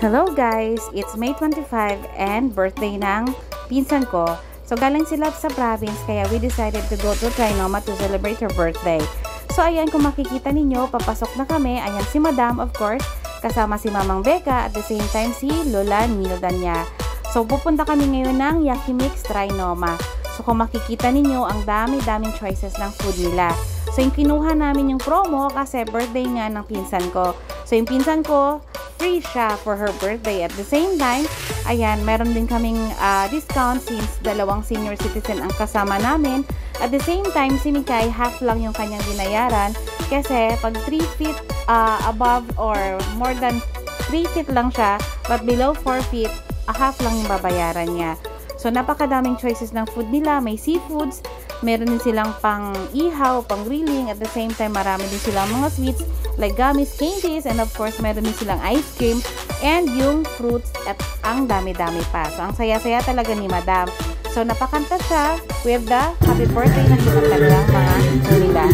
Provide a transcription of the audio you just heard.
Hello guys! It's May 25 and birthday ng pinsan ko. So galing sila sa province kaya we decided to go to Trinoma to celebrate her birthday. So ayan, kung makikita ninyo, papasok na kami. Ayan si Madam, of course, kasama si Mamang Becca, at the same time si Lola Nilda niya. So pupunta kami ngayon ng Yakimix Trinoma. So kung makikita ninyo, ang dami-daming choices ng food nila. So yung kinuha namin yung promo kasi birthday nga ng pinsan ko. So yung pinsan ko, free siya for her birthday. At the same time, ayan, meron din kaming discount since dalawang senior citizen ang kasama namin. At the same time, si Mikay, half lang yung kanyang binayaran. Kasi pag 3 feet above or more than 3 feet lang siya, but below 4 feet, half lang yung babayaran niya. So napakadaming choices ng food nila. May seafoods, meron din silang pang ihaw, pang grilling. At the same time, marami din silang mga sweets like gummies, candies, and of course, meron din silang ice cream and yung fruits at ang dami-dami pa. So ang saya-saya talaga ni Madam. So napakanta siya with the happy birthday na kinanta nilang mga nila.